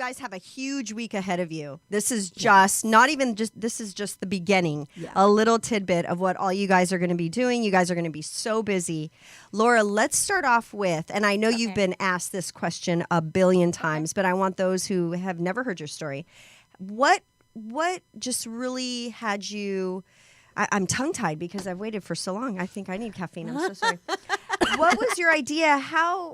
guys have a huge week ahead of you. This is just this is just the beginning. Yeah. A little tidbit of what all you guys are going to be doing. You guys are going to be so busy. Laura, let's start off with, and I know you've been asked this question a billion times, but I want those who have never heard your story. What just really had you... I'm tongue-tied because I've waited for so long. I think I need caffeine. I'm so sorry. What was your idea?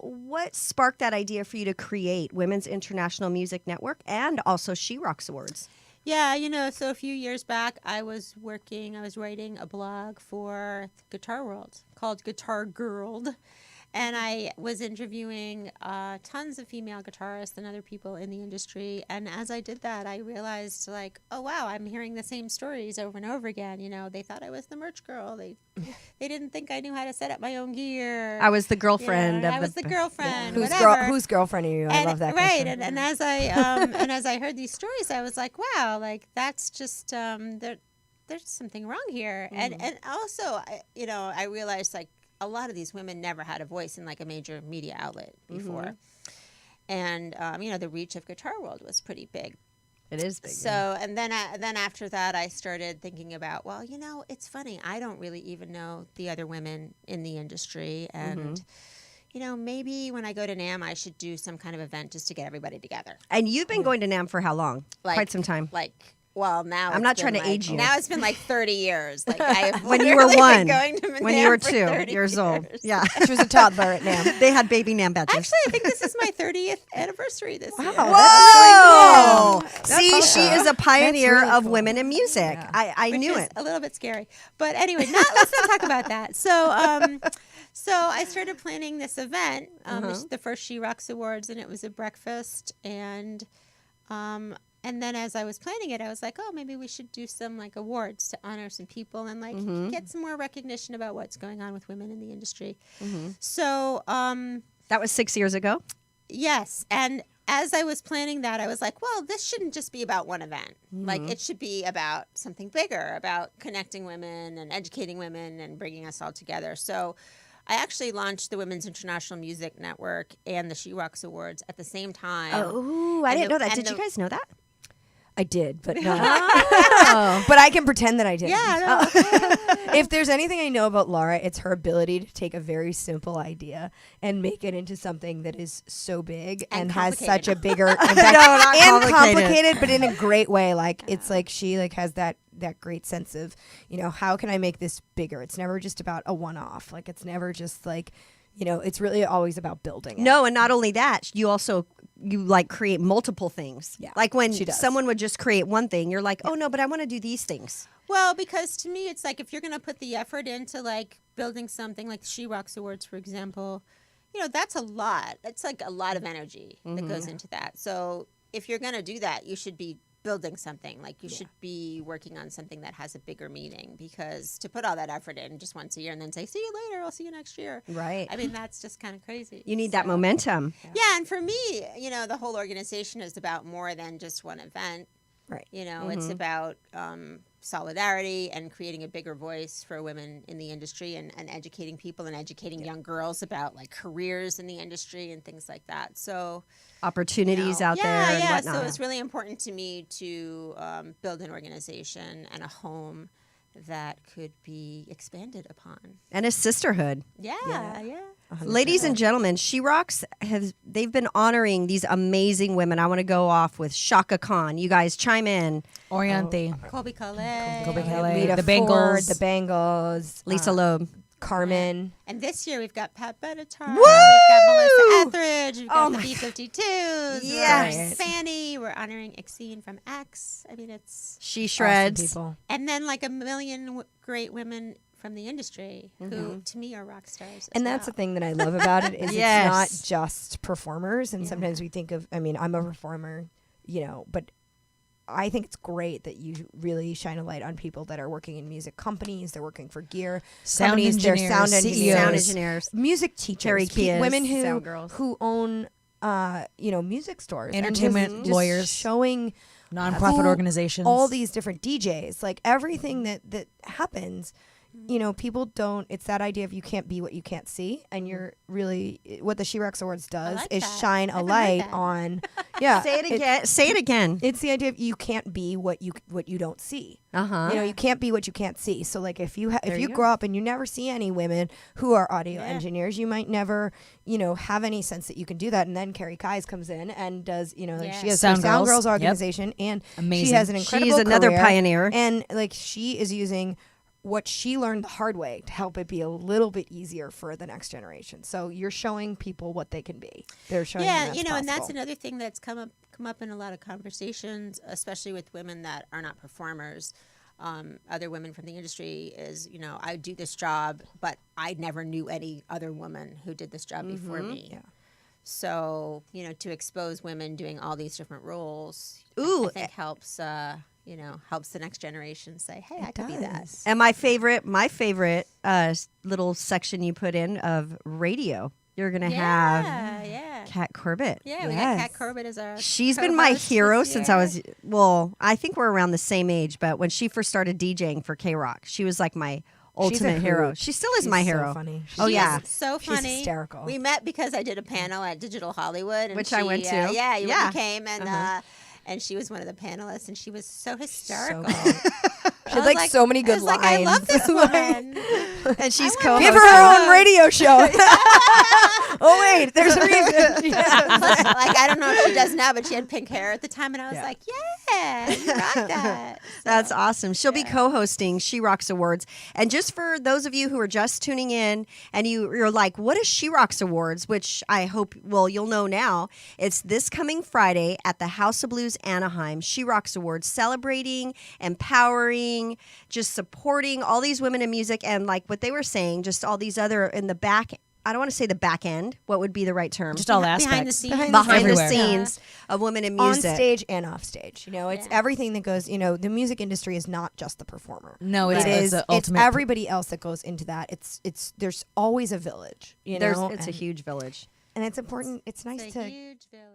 What sparked that idea for you to create Women's International Music Network and also She Rocks Awards? Yeah, so a few years back, I was writing a blog for Guitar World called Guitar Girled. And I was interviewing tons of female guitarists and other people in the industry. And as I did that, I realized, like, oh, wow, I'm hearing the same stories over and over again. You know, they thought I was the merch girl. They didn't think I knew how to set up my own gear. I was the girlfriend. I was the girlfriend. Whose girlfriend are you? I love that question. Right. And as I heard these stories, I was like, wow, like, that's just, there's something wrong here. Mm. And also, I realized, like, a lot of these women never had a voice in like a major media outlet before. And, the reach of Guitar World was pretty big. It is big. So, and then after that, I started thinking about, well, it's funny. I don't really even know the other women in the industry. And, maybe when I go to NAMM, I should do some kind of event just to get everybody together. And you've been going to NAMM for how long? Quite some time. Well, now I'm not trying to age you. Now it's been like 30 years. Like when you were one, when you were 2 years old. Yeah, she was a toddler at NAMM. They had baby NAMM badges. Actually, I think this is my 30th anniversary this year. Whoa! See, she is a pioneer of women in music. Yeah. I knew it. A little bit scary, but anyway, let's not talk about that. So, so I started planning this event, the first She Rocks Awards, and it was a breakfast and then as I was planning it, I was like, oh, maybe we should do some like awards to honor some people and like get some more recognition about what's going on with women in the industry. So that was 6 years ago? Yes. And as I was planning that, I was like, well, this shouldn't just be about one event. Like it should be about something bigger, about connecting women and educating women and bringing us all together. So I actually launched the Women's International Music Network and the She Rocks Awards at the same time. Oh, I didn't know that. Did you guys know that? I did, but not. But I can pretend that I didn't. Yeah. No. If there's anything I know about Laura, it's her ability to take a very simple idea and make it into something that is so big and has such a bigger impact. No, not complicated, but in a great way. Like it's like she like has that great sense of, how can I make this bigger? It's never just about a one-off. Like it's never just like, it's really always about building it. No, and not only that, you like create multiple things. Yeah, like when someone would just create one thing, you're like, oh no, but I want to do these things. Well, because to me, it's like if you're going to put the effort into like building something like the She Rocks Awards, for example, that's a lot. It's like a lot of energy that goes into that. So if you're going to do that, you should be building something. Like you should be working on something that has a bigger meaning, because to put all that effort in just once a year and then say, see you later, I'll see you next year. Right. I mean, that's just kind of crazy. You need that momentum. Yeah. And for me, the whole organization is about more than just one event. Right. It's about solidarity and creating a bigger voice for women in the industry and educating people and educating young girls about like careers in the industry and things like that. So opportunities out there and whatnot. So it's really important to me to build an organization and a home that could be expanded upon. And a sisterhood. Yeah. 100%. Ladies and gentlemen, She Rocks they've been honoring these amazing women. I want to go off with Shaka Khan. You guys chime in. Oriente. Colby Calais. Lita The Ford, Bengals. the Bengals. Lisa Loeb. Carmen. And this year we've got Pat Benatar. Woo! We've got Melissa Etheridge. We've got the B-52s. Yes. Fanny. We're honoring Exene from X. I mean, it's... She shreds. Awesome people. And then like a million great women from the industry who, to me, are rock stars. And that's the thing that I love about it is Yes. it's not just performers. And sometimes we think of, I'm a performer, but I think it's great that you really shine a light on people that are working in music companies. They're working for gear Sound companies. They're engineers, sound CEOs. engineers, Sound engineers. music teachers, Terry Kias, women sound girls. who own, music stores, and Entertainment just lawyers. showing Nonprofit who- organizations. all these different DJs, like everything that happens. you know, people don't, it's that idea of you can't be what you can't see. And you're really, what the She Rocks Awards does like is that. shine I a haven't heard light that. on, yeah. Say it again. Say it again. It's the idea of you can't be what you don't see. Uh-huh. You know, you can't be what you can't see. So like if you There if you you go. grow up and you never see any women who are audio Yeah. engineers, you might never, you know, have any sense that you can do that. And then Carrie Kais comes in and does, you know, like Yeah. she has Sound her Sound Girls. Girls organization and Amazing. she has an incredible She's another career. pioneer. And like she is using what she learned the hard way to help it be a little bit easier for the next generation. So you're showing people what they can be. They're showing them Yeah, that's you know, and that's possible. another thing that's come up in a lot of conversations, especially with women that are not performers. Other women from the industry is, you know, I do this job, but I never knew any other woman who did this job before me. Yeah. So, you know, to expose women doing all these different roles, Ooh, I think helps, you know, helps the next generation say, hey, I could be that. And my favorite little section you put in of radio. You're gonna have Yeah. Kat Corbett. Yeah, we got Yes. Kat Corbett as our She's been my co-host hero this since year. I was, well, I think we're around the same age, but when she first started DJing for K-Rock, she was like my ultimate hero. hoot. She still is She's my so hero. funny. Oh, She yeah. was so She's funny. hysterical. We met because I did a panel at Digital Hollywood, and Which I went to. Yeah, you Yeah. came, and she was one of the panelists, and she was so hysterical. great. She I had was like so many I good was lines. like, I love this Like, woman. And she's I co wanna Give Give her her her a- own radio show. Oh wait, there's a reason. Yeah. Like, I don't know if she does now, but she had pink hair at the time, and I was Yeah. like, yeah, you rock that. That's So, awesome. She'll be co-hosting She Rocks Awards. And just for those of you who are just tuning in and you're like, what is She Rocks Awards? Which I hope, well, you'll know now. It's this coming Friday at the House of Blues Anaheim. She Rocks Awards, celebrating, empowering, just supporting all these women in music. And like what they were saying, just all these other in the back, I don't want to say the back end. What would be the right term? Just all behind the aspects. scenes. Behind behind the Everywhere. scenes of women in On music. stage and off stage. You know, it's Yeah. everything that goes, you know, the music industry is not just the performer. No, it's, It is the it's ultimate. everybody else that goes into that. It's there's always a village, you know. It's a and, huge village. and it's important. It's nice It's a to huge village.